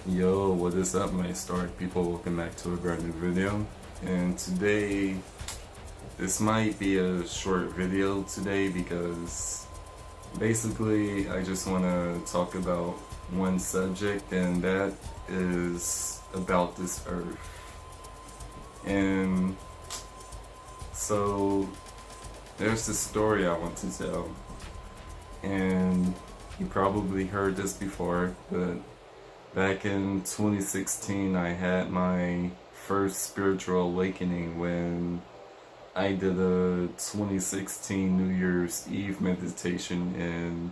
Yo, what is up, my star people? Welcome back to a brand new video. And today, this might be a short video today because basically I just want to talk about one subject, and that is about this earth. And so, there's this story I want to tell. And you probably heard this before, but back in 2016, I had my first spiritual awakening when I did a 2016 New Year's Eve meditation, and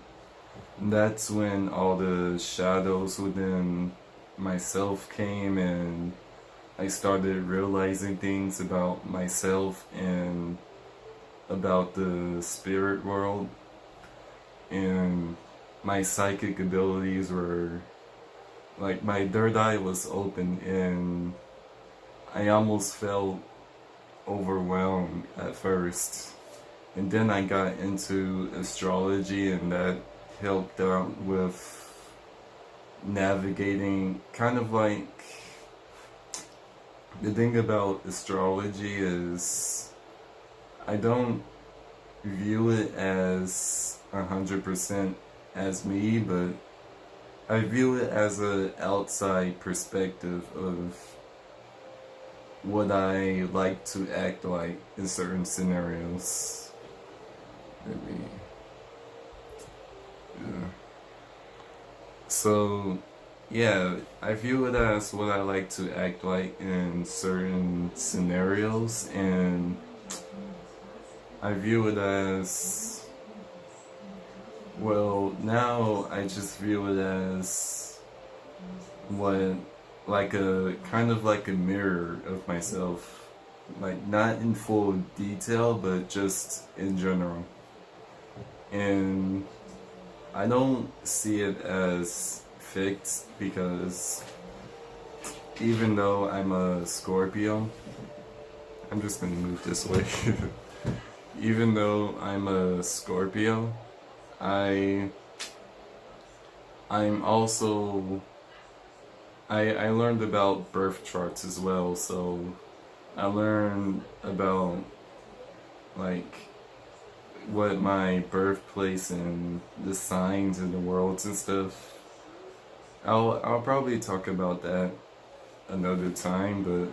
that's when all the shadows within myself came, and I started realizing things about myself and about the spirit world, and my psychic abilities were like my third eye was open, and I almost felt overwhelmed at first. And then I got into astrology, and that helped out with navigating kind of like the thing about astrology is I don't view it as 100% as me, but I view it as an outside perspective of what I like to act like in certain scenarios. Maybe. Yeah. So, yeah, I view it as what I like to act like in certain scenarios, and I view it as, well, now I just view it as what, like a kind of like a mirror of myself, like not in full detail, but just in general. And I don't see it as fixed because even though I'm a Scorpio, I'm just gonna move this way. Even though I'm a Scorpio, I'm also I learned about birth charts as well, so I learned about like what my birthplace and the signs in the worlds and stuff. I'll probably talk about that another time, but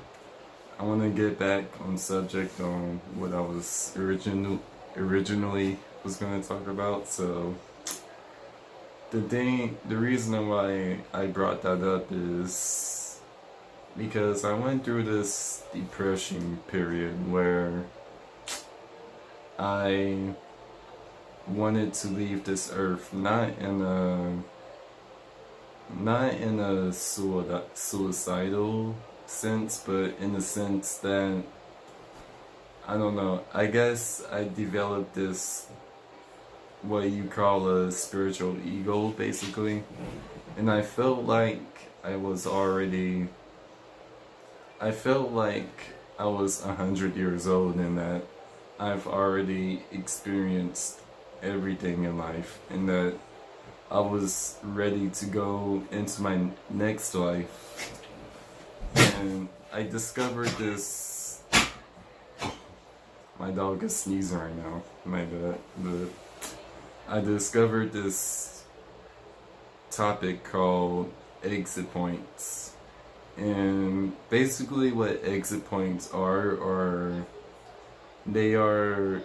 I want to get back on subject on what I was originally was going to talk about. So the reason why I brought that up is because I went through this depression period where I wanted to leave this earth, not in a suicidal sense, but in the sense that, I don't know, I guess I developed this, what you call a spiritual ego, basically. And I felt like I felt like I was 100 years old, and that I've already experienced everything in life, and that I was ready to go into my next life. And I discovered this. My dog is sneezing right now, my bad. But I discovered this topic called exit points. And basically what exit points are there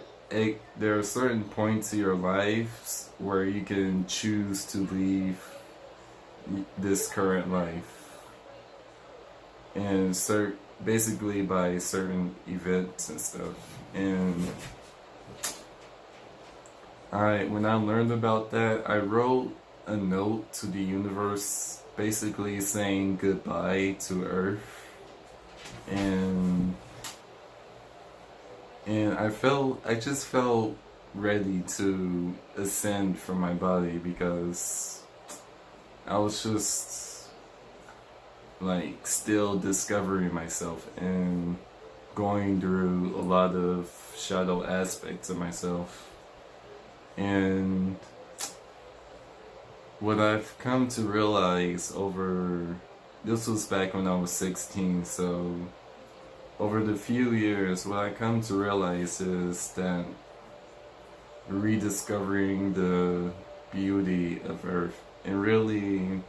are certain points in your lives where you can choose to leave this current life, and basically by certain events and stuff. And when I learned about that, I wrote a note to the universe, basically saying goodbye to Earth, and I just felt ready to ascend from my body, because I was just like still discovering myself and going through a lot of shadow aspects of myself. And what I've come to realize over this was back when I was 16, so over the few years, what I come to realize is that rediscovering the beauty of Earth and really,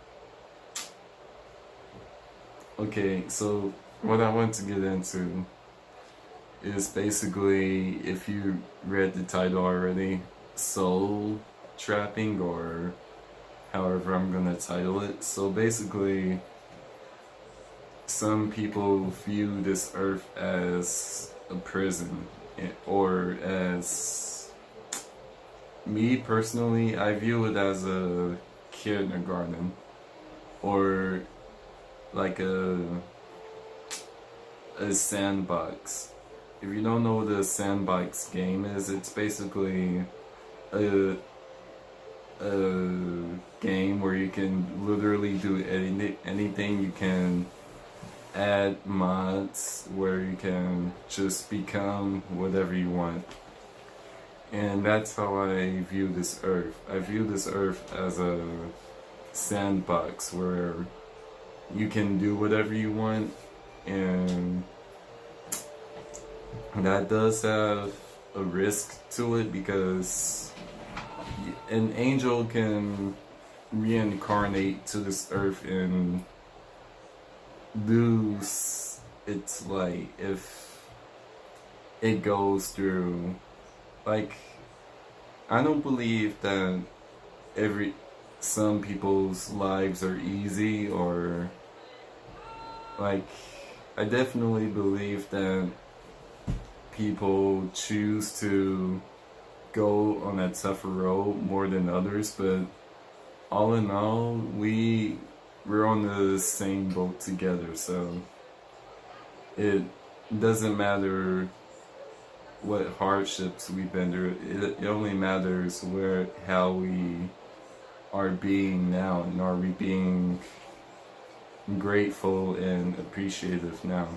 okay, so what I want to get into is basically, if you read the title already, soul trapping, or however I'm gonna title it. So basically, some people view this earth as a prison, or as, me personally, I view it as a kindergarten, or like a sandbox. If you don't know what a sandbox game is, it's basically a game where you can literally do anything. You can add mods where you can just become whatever you want. And that's how I view this earth. I view this earth as a sandbox where you can do whatever you want, and that does have a risk to it, because an angel can reincarnate to this earth and lose its light if it goes through, like, I don't believe that some people's lives are easy, or like, I definitely believe that people choose to go on that tougher road more than others, but all in all, we're on the same boat together, so it doesn't matter what hardships we've been through. It only matters how we are being now, and are we being grateful and appreciative now.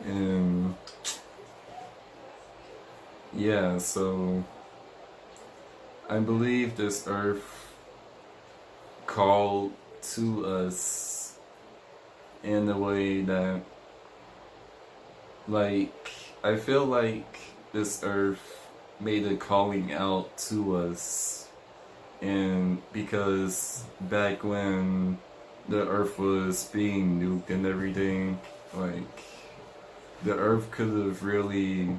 And yeah, so I believe this earth called to us in a way that, like, I feel like this earth made a calling out to us. And because back when the earth was being nuked and everything, like, the earth could have really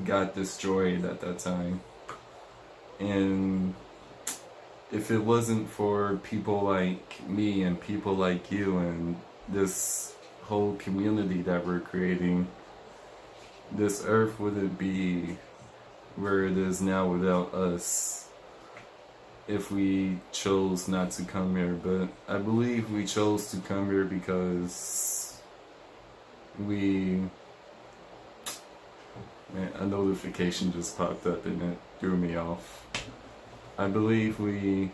got destroyed at that time. And if it wasn't for people like me and people like you and this whole community that we're creating, this earth wouldn't be where it is now without us, if we chose not to come here. But I believe we chose to come here because a notification just popped up and it threw me off. I believe we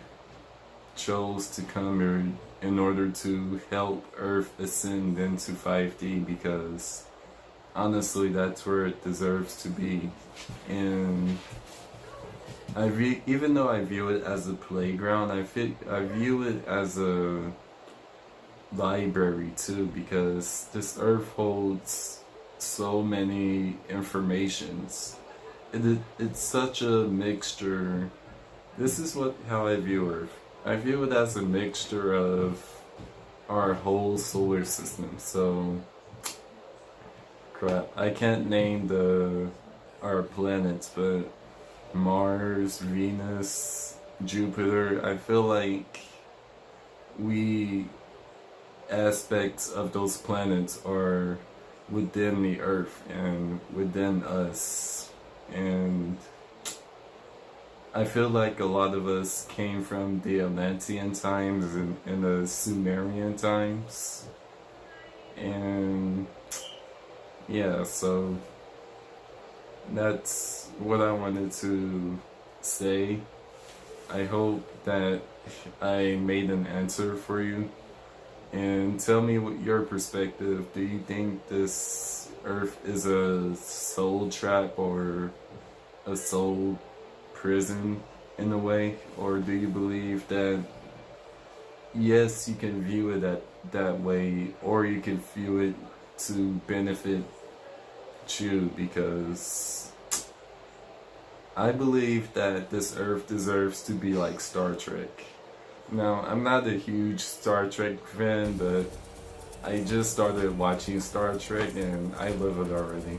chose to come here in order to help Earth ascend into 5D, because honestly, that's where it deserves to be. And even though I view it as a playground, I view it as a library too, because this earth holds so many informations. It's such a mixture. This is how I view Earth. I view it as a mixture of our whole solar system. So, crap, I can't name our planets, but Mars, Venus, Jupiter, I feel like aspects of those planets are within the Earth and within us. And I feel like a lot of us came from the Atlantean times and the Sumerian times. And yeah, so that's what I wanted to say. I hope that I made an answer for you. And tell me what your perspective. Do you think this earth is a soul trap or a soul prison in a way? Or do you believe that yes, you can view it that way, or you can view it to benefit you, because I believe that this Earth deserves to be like Star Trek. Now, I'm not a huge Star Trek fan, but I just started watching Star Trek and I love it already.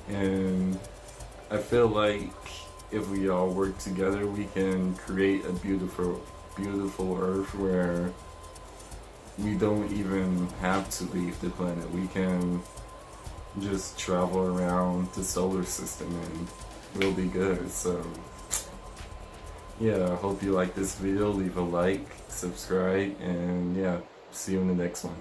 And I feel like if we all work together, we can create a beautiful, beautiful Earth where we don't even have to leave the planet. We can just travel around the solar system and we'll be good. So yeah, I hope you like this video. Leave a like, subscribe, and yeah, see you in the next one.